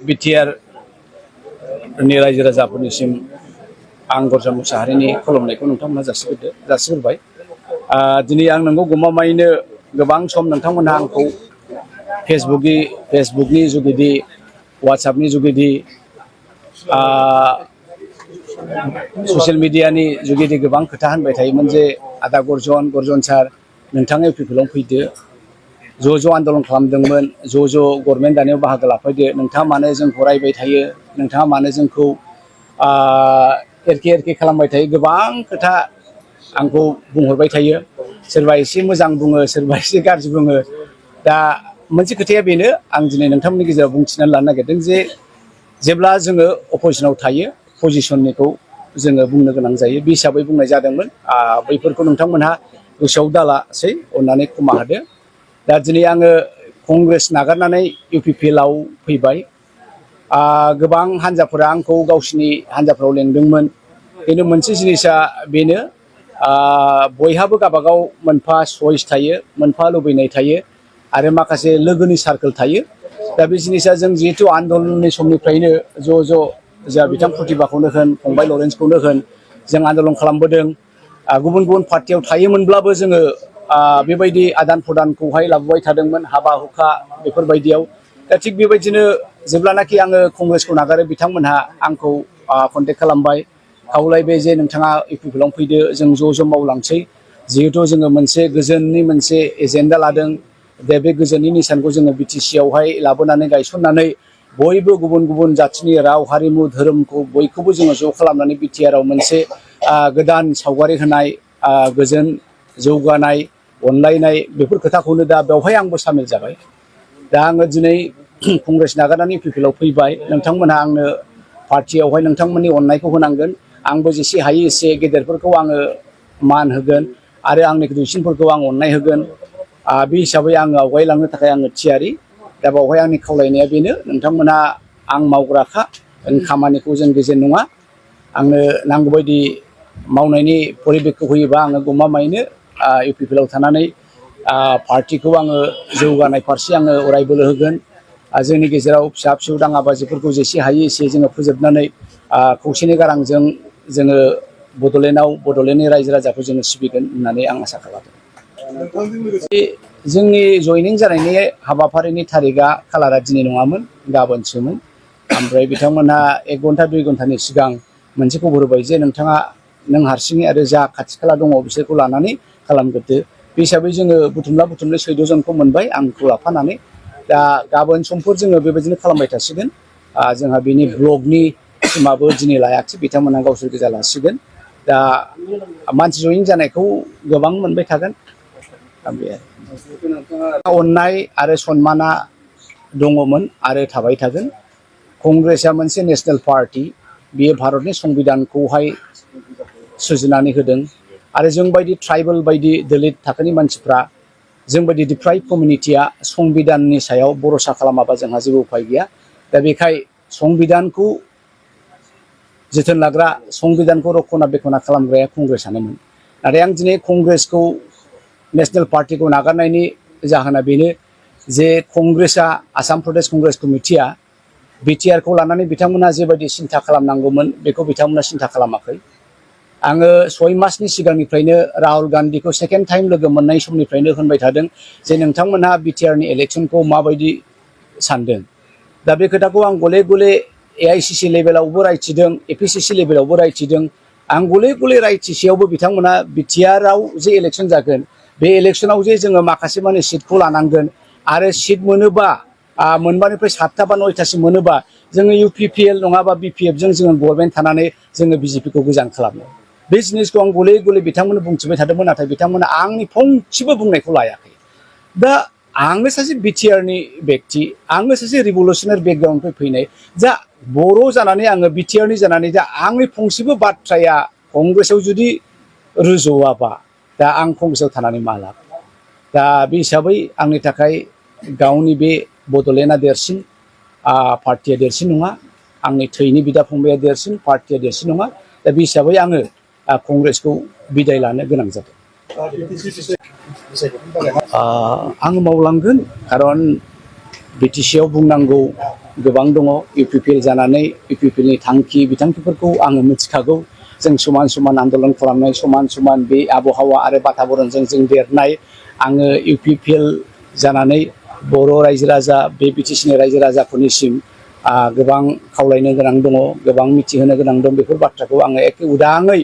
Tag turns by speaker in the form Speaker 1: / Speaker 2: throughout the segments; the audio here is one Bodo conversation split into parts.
Speaker 1: बिटिआर नि रायजो राजाफोरनिसिम आं गरजा मुसाहारिनि खुलुमनायखौ नोंथांमोनहा जासिग्रोबाय। दिनै आं नोंगौ गमामायैनो गोबां सम नोंथांमोनहा आंखौ फेसबुकनि जुगेदि वाट्सएपनि जुगेदि ससियेल मिडियानि जुगेदि गोबां खोथा होनबाय थायोमोन जे आदा गर्जन सार नोंथाङा इउपिपिएलआव फैदो, ज' आन्दलन खालामदोंमोन, ज' गभर्नमेन्ट दानायाव बाहागो लाफैदो, नोंथाङा मानो जोंखौ रायबाय थायो, नोंथाङा मानो जोंखौ एरखे खालामबाय थायो, गोबां खोथा आंखौ बुंहरबाय थायो। सोरबा एसे मोजां बुङो, सोरबा एसे गाज्रि बुङो। दा मोनसे खोथाया बेनो, आं दिनै नोंथांमोननि गेजेराव बुंथिनानै लानो नागिरदों जे जेब्ला जोङो अपोजिसनाव थायो पजिसननिखौ जोङो बुंनो गोनां जायो, बे हिसाबै बुंनाय जादोंमोन। बैफोरखौ नोंथांमोनहा गोसोआव दालासै, अननानै क्षमा होदो। दा दिनै आङो कंग्रेस नागारनानै इउपिपिएलआव फैबाय। गोबां हान्जाफोरा आंखौ गावसिनि हान्जाफोराव लेंदोंमोन, खिन्थु मोनसे जिनिसा बेनो, बयहाबो गावबागाव मोनफा चइस थायो, मोनफा लुबैनाय थायो, आरो माखासे लोगोनि सार्कोल थायो। दा बे जिनिसा जों जिहेतु आन्दलननि समनिफ्रायनो ज' जोंहा बिथां प्रतिभाखौनो होन, फंबाय लरेन्सखौनो होन, जों आन्दलन खालामबोदों। गुबुन पार्टियाव थायोमोनब्लाबो जोङो बेबायदि आदान प्रदानखौहाय लाबोबाय थादोंमोन, हाबा हुखा बेफोरबायदियाव। दा थिग बेबायदिनो जेब्लानाखि आङो कंग्रेसखौ नागारो, बिथांमोनहा आंखौ कन्टेक्ट खालामबाय, खावलायबाय जे नोंथाङा इउपिपिएलआव फैदो, जों ज' मावलांसै। जिहेथु जोङो मोनसे गोजोननि मोनसे एजेन्डा लादों, दा बे गोजोननि निसानखौ जोङो बिटिसिआवहाय लाबोनानै गायसननानै बयबो गुबुन जाथिनि राव, हारिमु, धोरोमखौ बयखौबो जोङो ज' खालामनानै बिटिआरआव मोनसे गोदान सावगारि होनाय, गोजोन, जौगानाय, अनलायनाय, बेफोर खोथाखौनो दा बेवहाय आंबो सामिल जाबाय। दा आङो दिनै कंग्रेस नागारनानै इउपिपिएलआव फैबाय। नोंथांमोनहा आंनो पार्टियावहाय नोंथांमोननि अननायखौ होनांगोन। आंबो जेसे हायो एसे गेदेरफोरखौ आङो मान होगोन, आरो आंनि दुइसिनफोरखौ आं अननाय होगोन। बे हिसाबै आङो आवगायलांनो थाखाय आङो थियारि। दा बावहाय आंनि खावलायनाया बेनो, नोंथांमोना आं मावग्राखा, खामानिखौ जों गेजेर नङा। आंनो नांगौबायदि मावनायनि परिबेखखौ होयोबा आङो गमामायैनो इउपिपिएलआव थानानै पार्टिखौ आङो जौगानाय फारसे आङो अराय बोलो होगोन। जोंनि गेजेराव फिसा दाङाबाजिफोरखौ जेसे हायो एसे जोङो फोजोबनानै खौसेनि गारांजों जोङो बड'लेण्डनि रायजो राजाखौ जोङो सिबिगोन होननानै आं आसा खालामो। जोंनि जयनिं जानायनि हाबाफारिनि थारिकआ खालारा दिनै नङामोन, गाबोनसोमोन। ओमफ्राय बिथांमोनहा 1 घन्टा 2 घन्टानि सिगां मोनसे खबर होबाय जे नों हारसिङै आरो जा खाथि खाला दङ बिसोरखौ लानानै खालामग्रोदो। बे हिसाबै जोङो बुथुमला 14 जनखौ मोनबाय, आंखौ लाफानानै। दा गाबोन समफोर जोङो बेबायदिनो खालामबाय थासिगोन। जोंहा बेनि ब्लकनि टिमाबो दिनै लायाखिसै, बिथांमोनहा गावसोर गोजा लासिगोन। दा मानसि जयेन जानायखौ गोबां मोनबाय थागोन। अननाय आरो सनमाना दङमोन आरो थाबाय थागोन। कंग्रेसआ मोनसे नेसनेल पार्टि, बेयो भारतनि संबिधानखौहाय सुजुनानै होदों, आरो जोंबायदि ट्राइबेल बायदि दलित थाखोनि मानसिफ्रा, जोंबायदि डिप्राइभ कमिउनिटिया संबिधाननि सायाव भरसा खालामाबा जोंहा जेबो उफाय गैया। दा बेखाय संबिधानखौ जोथोन लाग्रा, संबिधानखौ रक्षना बेक्षना खालामग्राया कंग्रेसआनोमोन। नाथाय आं दिनै कंग्रेसखौ, नेसनेल पार्टिखौ नागारनायनि जाहोना बेनो जे कंग्रेसआ, आसाम प्रदेश कंग्रेस कमिटिया बिटिआरखौ लानानै बिथांमोनहा जेबायदि सिन्था खालामनांगौमोन बेखौ बिथांमोना सिन्था खालामाखै। आङो 6 मासनि सिगांनिफ्रायनो राहुल गान्धीखौ सेकेन्ड टाइम लोगो मोननाय समनिफ्रायनो होनबाय थादों जे नोंथांमोनहा बिटिआरनि इलेक्सनखौ माबायदि सानदों। दा बे खोथाखौ आं गले गले AICC लेभेलावबो रायथिदों, APCC लेभेलावबो रायथिदों। आं गले गले रायथिसेयावबो बिथांमोना बिटिआरआव जे इलेक्सन जागोन, बे इलेक्सनाव जे जोङो माखासे माने सिटखौ लानांगोन, आरो सिट मोनोबा मोनबानिफ्राय 7टा बा 9टासिम मोनोबा जोङो इउपिपिएल नङाबा बिपिएफजों जोङो गभर्नमेन्ट थानानै जोङो बिजेपिखौ गोजान खालामो। बे जिनिसखौ आं गले गले बिथांमोननो बुंथिबाय थादोंमोन, नाथाय बिथांमोना आंनि फंसेबो बुंनायखौ लायाखै। दा आङो सासे बिटिआरनि बेक्ति, आङो सासे रिभलुसनारि बेकग्राउन्डनिफ्राय फैनाय, जा बर' जानानै आङो बिटिआरनि जानानै दा आंनि फंसेबो बाथ्राया कंग्रेसआव जुदि रुजुवाबा, दा आं कंग्रेसआव थानानै मा लाब। दा बे हिसाबै आंनि थाखाय गावनि बे बड'लेण्डआ देरसिन, पार्टिया देरसिन नङा, आंनि थैनि बिदा फंबाया देरसिन, पार्टिया देरसिन नङा। दा बे हिसाबै आङो कंग्रेसखौ बिदाय लानो गोनां जादों। आङो मावलांगोन, खारन बिटिसिआव बुंनांगौ गोबां दङ UPPL जानानै UPPLनि थांखि बिथांखिफोरखौ आङो मिथिखागौ जों समान समान आन्दलन खालामनाय समान समान बे आबहावा आरो बाताबरणजों जों देरनाय आङो UPPL जानानै बर' रायजो राजा बे BTCनि रायजो राजाफोरनिसिम गोबां खावलायनो गोनां दङ गोबां मिथिहोनो गोनां दं बेफोर बाथ्राखौ आङो एखे उदाङै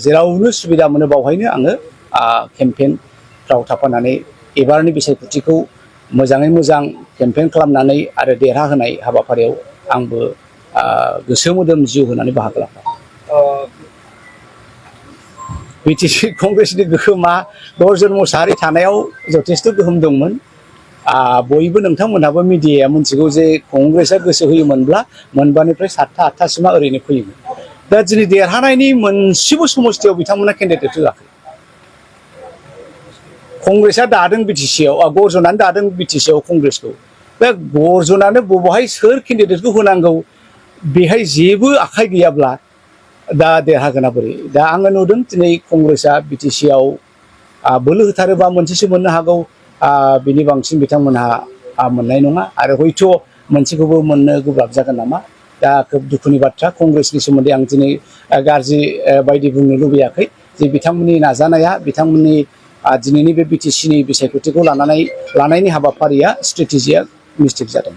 Speaker 1: जेरावनो सुबिदा मोनो बावहायनो आङो केम्पेइनफ्राव थाफानानै एबारनि बिसायख'थिखौ मोजाङै मोजां केम्पेइन खालामनानै आरो देरहाहोनाय हाबाफारियाव आंबो गोसो मोदोम जिउ होनानै बाहागो लाफायो। BTC कंग्रेसनि गोहोमा दर्जन मोसाहारि थानायाव जथेस्थ' गोहोम दंमोन। बयबो नोंथांमोनहाबो मिडियाया मिथिगौ जे कंग्रेसआ गोसो होयोमोनब्ला मोनबानिफ्राय 7था 8थासिमा ओरैनो फैयोमोन। दा दिनै देरहानायनि मोनसेबो समस्थियाव बिथांमोना केन्डिडेट होआखै। कंग्रेसआ दादों BTCआव गरजनानै दादों BTCआव कंग्रेसखौ दा गरजनानो बबेहाय सोर केन्डिडेटखौ होनांगौ बेहाय जेबो आखाइ गैयाब्ला दा देरहागोना बोरै दा आङो नुदों दिनै कंग्रेसआ BTCआव बोलो होथारोबा मोनसेसो मोननो हागौ बिनि बांसिन बिथांमोनहा मोननाय नङा आरो हयथ' मोनसेखौबो मोननो गोब्राब जागोन नामा दा खोब दुखुनि बाथ्रा कंग्रेसनि सोमोन्दै आं दिनै गाज्रि बायदि बुंनो लुबैयाखै जे बिथांमोननि नाजानाया बिथांमोननि दिनैनि बे BTCनि बिसायख'थिखौ लानायनि हाबाफारिया स्ट्रेटेजिया मिस्टेक जादों।